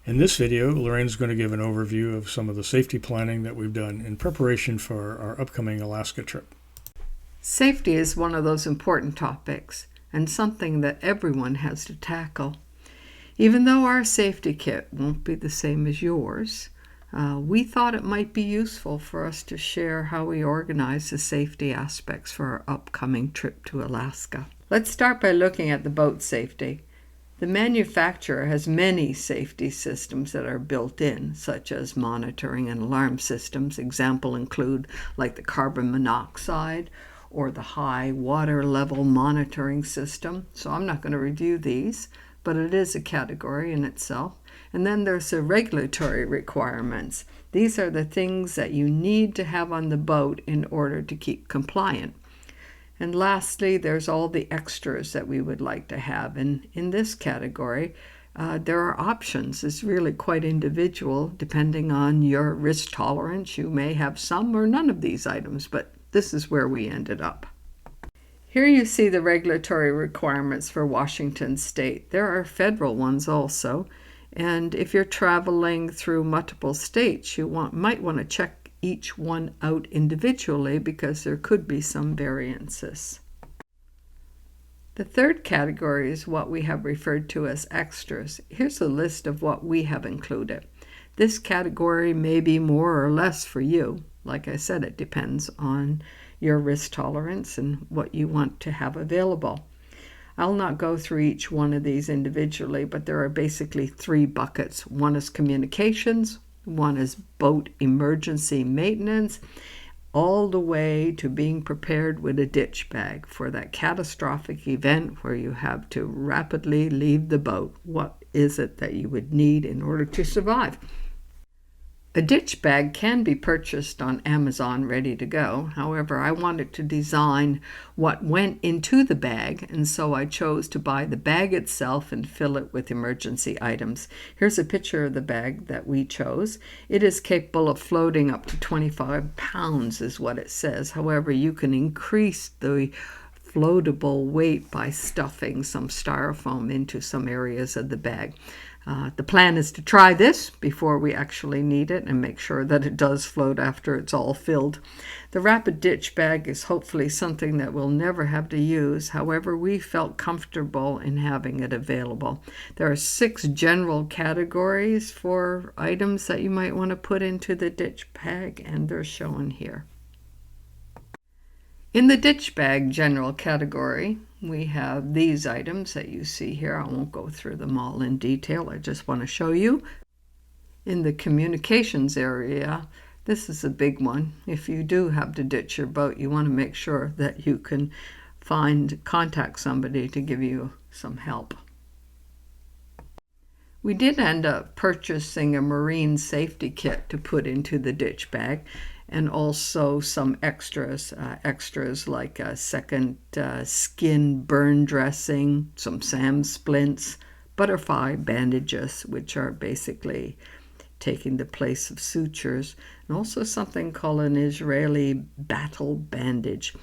In this video, Lorraine's going to give an overview of some of the safety planning that we've done in preparation for our upcoming Alaska trip. Safety is one of those important topics and something that everyone has to tackle. Even though our safety kit won't be the same as yours, we thought it might be useful for us to share how we organize the safety aspects for our upcoming trip to Alaska. Let's start by looking at the boat safety. The manufacturer has many safety systems that are built in, such as monitoring and alarm systems. Examples include like the carbon monoxide or the high water level monitoring system. So I'm not going to review these, but it is a category in itself. And then there's the regulatory requirements. These are the things that you need to have on the boat in order to keep compliant. And lastly, there's all the extras that we would like to have. And in this category, there are options. It's really quite individual depending on your risk tolerance. You may have some or none of these items, but this is where we ended up. Here you see the regulatory requirements for Washington State. There are federal ones also. And if you're traveling through multiple states, you might want to check each one out individually because there could be some variances. The third category is what we have referred to as extras. Here's a list of what we have included. This category may be more or less for you. Like I said, it depends on your risk tolerance and what you want to have available. I'll not go through each one of these individually, but there are basically three buckets. One is communications, one is boat emergency maintenance, all the way to being prepared with a ditch bag for that catastrophic event where you have to rapidly leave the boat. What is it that you would need in order to survive? A ditch bag can be purchased on Amazon ready to go. However, I wanted to design what went into the bag, and so I chose to buy the bag itself and fill it with emergency items. Here's a picture of the bag that we chose. It is capable of floating up to 25 pounds is what it says. However, you can increase the floatable weight by stuffing some styrofoam into some areas of the bag. The plan is to try this before we actually need it and make sure that it does float after it's all filled. The rapid ditch bag is hopefully something that we'll never have to use. However, we felt comfortable in having it available. There are 6 general categories for items that you might want to put into the ditch bag, and they're shown here. In the ditch bag general category, we have these items that you see here. I won't go through them all in detail. I just want to show you. In the communications area, this is a big one. If you do have to ditch your boat, you want to make sure that you can contact somebody to give you some help. We did end up purchasing a marine safety kit to put into the ditch bag, and also some extras like a second skin burn dressing, some SAM splints, butterfly bandages, which are basically taking the place of sutures, and also something called an Israeli battle bandage.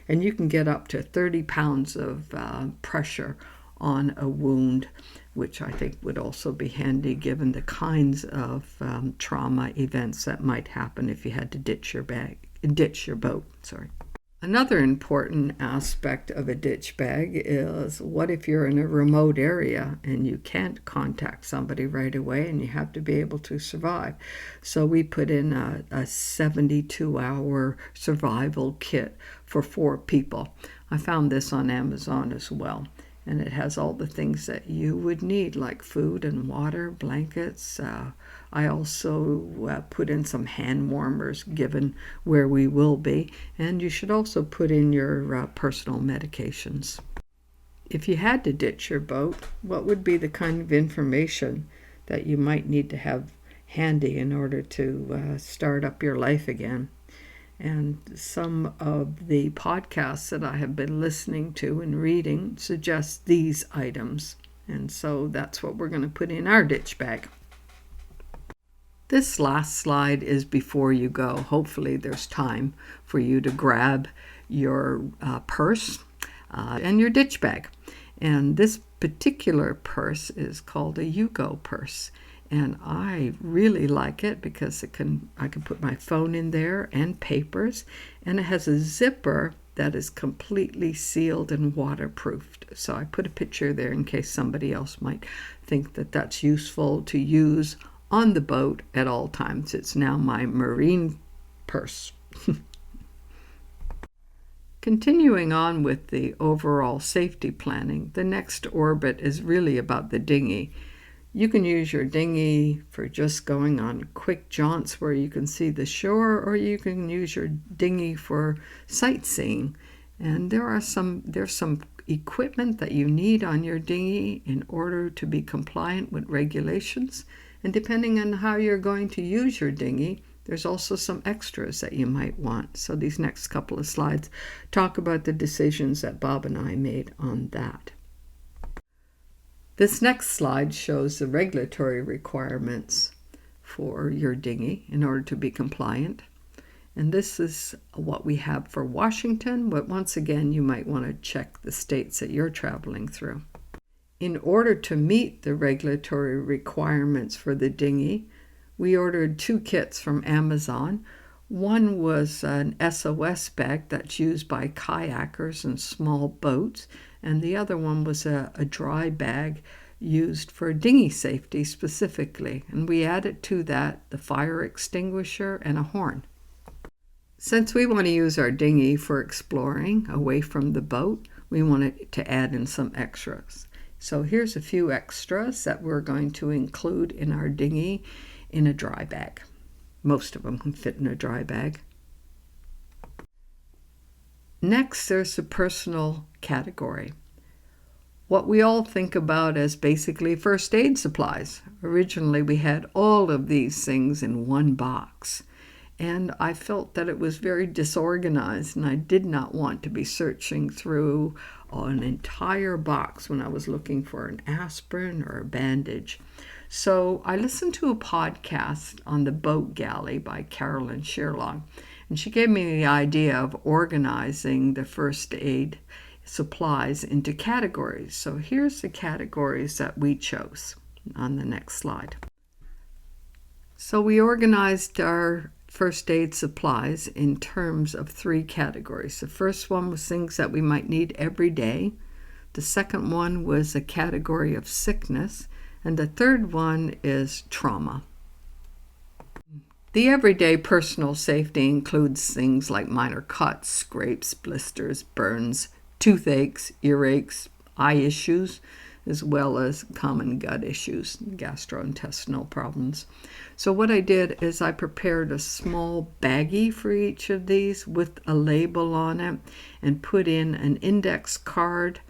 And you can get up to 30 pounds of pressure on a wound, which I think would also be handy given the kinds of trauma events that might happen if you had to ditch your boat. Another important aspect of a ditch bag is what if you're in a remote area and you can't contact somebody right away and you have to be able to survive. So we put in a 72-hour survival kit for 4 people. I found this on Amazon as well. And it has all the things that you would need, like food and water, blankets. I also put in some hand warmers, given where we will be. And you should also put in your personal medications. If you had to ditch your boat, what would be the kind of information that you might need to have handy in order to start up your life again? And some of the podcasts that I have been listening to and reading suggest these items. And so that's what we're going to put in our ditch bag. This last slide is before you go. Hopefully there's time for you to grab your purse and your ditch bag. And this particular purse is called a Yugo purse, and I really like it because I can put my phone in there and papers, and it has a zipper that is completely sealed and waterproofed. So I put a picture there in case somebody else might think that that's useful to use on the boat at all times. It's now my marine purse. Continuing on with the overall safety planning, the next orbit is really about the dinghy. You can use your dinghy for just going on quick jaunts where you can see the shore, or you can use your dinghy for sightseeing. And there's some equipment that you need on your dinghy in order to be compliant with regulations. And depending on how you're going to use your dinghy, there's also some extras that you might want. So these next couple of slides talk about the decisions that Bob and I made on that. This next slide shows the regulatory requirements for your dinghy in order to be compliant. And this is what we have for Washington, but once again, you might want to check the states that you're traveling through. In order to meet the regulatory requirements for the dinghy, we ordered 2 kits from Amazon. One was an SOS bag that's used by kayakers and small boats, and the other one was a dry bag used for dinghy safety specifically. And we added to that the fire extinguisher and a horn. Since we want to use our dinghy for exploring away from the boat, we wanted to add in some extras. So here's a few extras that we're going to include in our dinghy in a dry bag. Most of them can fit in a dry bag. Next, there's the personal category. What we all think about as basically first aid supplies. Originally, we had all of these things in one box, and I felt that it was very disorganized, and I did not want to be searching through an entire box when I was looking for an aspirin or a bandage. So I listened to a podcast on the boat galley by Carolyn Sherlock, and she gave me the idea of organizing the first aid supplies into categories. So here's the categories that we chose on the next slide. So we organized our first aid supplies in terms of 3 categories. The first one was things that we might need every day. The second one was a category of sickness. And the third one is trauma. The everyday personal safety includes things like minor cuts, scrapes, blisters, burns, toothaches, earaches, eye issues, as well as common gut issues, gastrointestinal problems. So what I did is I prepared a small baggie for each of these with a label on it and put in an index card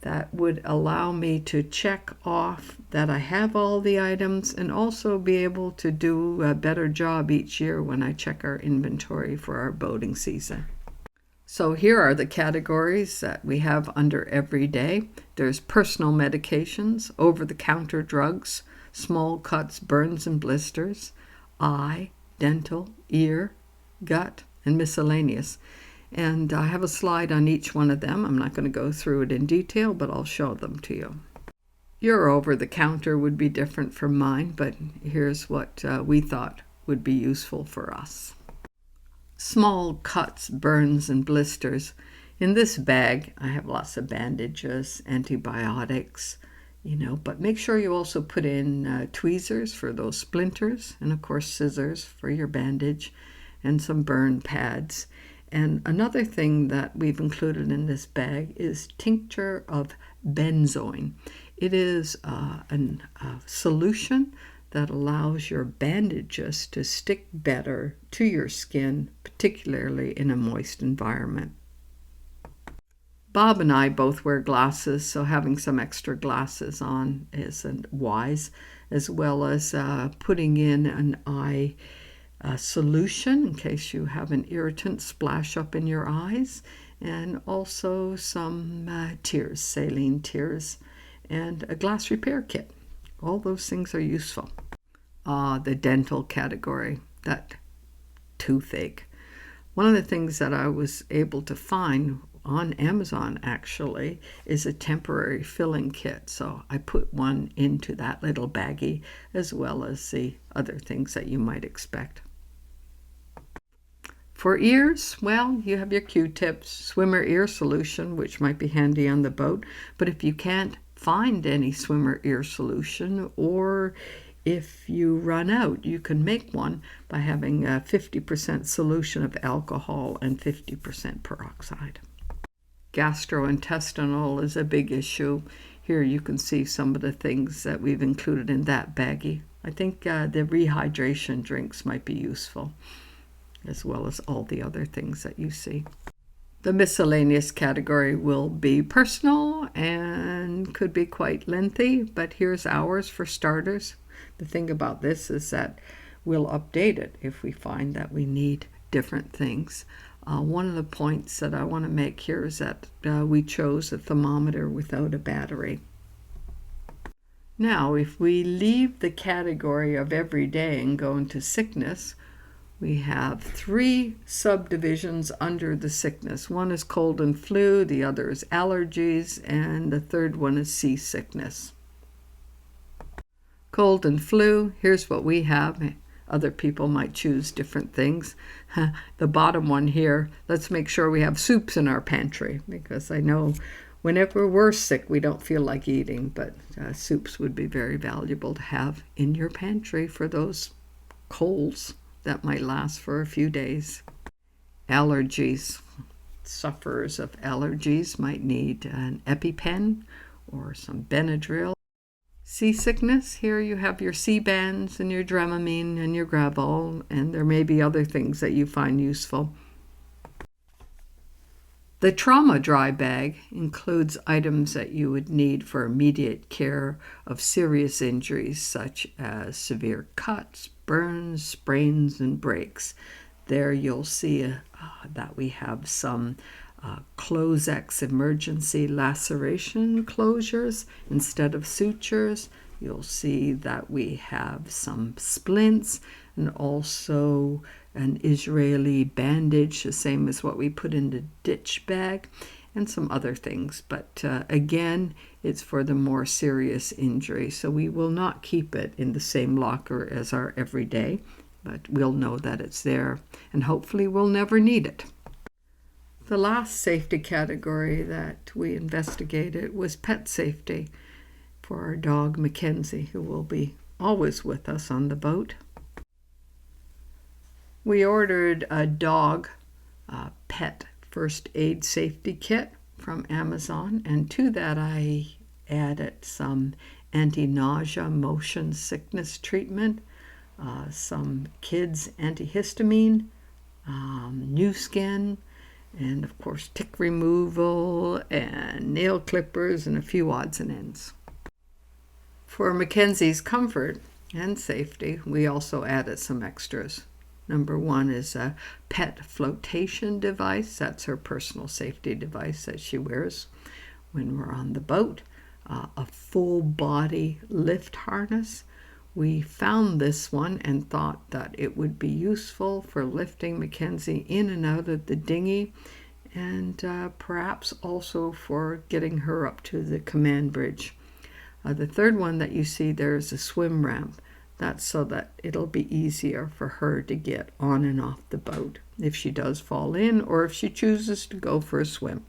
that would allow me to check off that I have all the items and also be able to do a better job each year when I check our inventory for our boating season. So here are the categories that we have under everyday. There's personal medications, over-the-counter drugs, small cuts, burns and blisters, eye, dental, ear, gut, and miscellaneous. And I have a slide on each one of them. I'm not going to go through it in detail, but I'll show them to you. Your over-the-counter would be different from mine, but here's what we thought would be useful for us. Small cuts, burns, and blisters. In this bag, I have lots of bandages, antibiotics, but make sure you also put in tweezers for those splinters, and of course scissors for your bandage, and some burn pads. And another thing that we've included in this bag is tincture of benzoin. It is a solution that allows your bandages to stick better to your skin, particularly in a moist environment. Bob and I both wear glasses, so having some extra glasses on is wise, as well as putting in an eye solution in case you have an irritant splash up in your eyes, and also some tears, saline tears, and a glass repair kit. All those things are useful. The dental category, that toothache. One of the things that I was able to find on Amazon actually is a temporary filling kit. So I put one into that little baggie as well as the other things that you might expect. For ears, well, you have your Q-tips, swimmer ear solution, which might be handy on the boat. But if you can't find any swimmer ear solution, or if you run out, you can make one by having a 50% solution of alcohol and 50% peroxide. Gastrointestinal is a big issue. Here you can see some of the things that we've included in that baggie. I think the rehydration drinks might be useful, as well as all the other things that you see. The miscellaneous category will be personal and could be quite lengthy, but here's ours for starters. The thing about this is that we'll update it if we find that we need different things. One of the points that I want to make here is that we chose a thermometer without a battery. Now, if we leave the category of everyday and go into sickness, we have 3 subdivisions under the sickness. One is cold and flu, the other is allergies, and the third one is seasickness. Cold and flu, here's what we have. Other people might choose different things. The bottom one here, let's make sure we have soups in our pantry, because I know whenever we're sick, we don't feel like eating, but soups would be very valuable to have in your pantry for those colds that might last for a few days. Allergies. Sufferers of allergies might need an EpiPen or some Benadryl. Seasickness, here you have your Sea-Bands and your Dramamine and your Gravol, and there may be other things that you find useful. The trauma dry bag includes items that you would need for immediate care of serious injuries such as severe cuts, burns, sprains, and breaks. There you'll see that we have some Close-X emergency laceration closures instead of sutures. You'll see that we have some splints and also an Israeli bandage, the same as what we put in the ditch bag, and some other things. But again, it's for the more serious injury, so we will not keep it in the same locker as our everyday, but we'll know that it's there, and hopefully we'll never need it. The last safety category that we investigated was pet safety for our dog Mackenzie, who will be always with us on the boat. We ordered a dog pet first aid safety kit from Amazon, and to that I added some anti-nausea motion sickness treatment, some kids antihistamine, new skin, and of course tick removal and nail clippers and a few odds and ends. For Mackenzie's comfort and safety, we also added some extras. Number 1 is a pet flotation device. That's her personal safety device that she wears when we're on the boat. A full body lift harness. We found this one and thought that it would be useful for lifting Mackenzie in and out of the dinghy, and perhaps also for getting her up to the command bridge. The third one that you see there is a swim ramp. That's so that it'll be easier for her to get on and off the boat if she does fall in or if she chooses to go for a swim.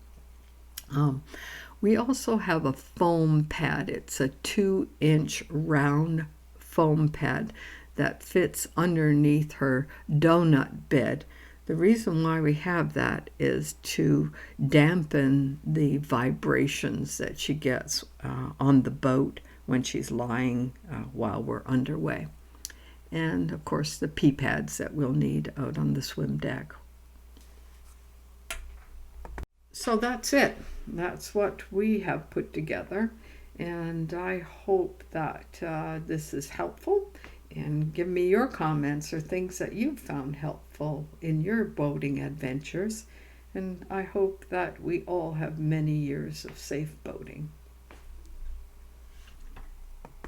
We also have a foam pad. It's a 2-inch round foam pad that fits underneath her donut bed. The reason why we have that is to dampen the vibrations that she gets on the boat when she's lying while we're underway. And of course the pee pads that we'll need out on the swim deck. So that's it. That's what we have put together. And I hope that this is helpful, and give me your comments or things that you've found helpful in your boating adventures. And I hope that we all have many years of safe boating.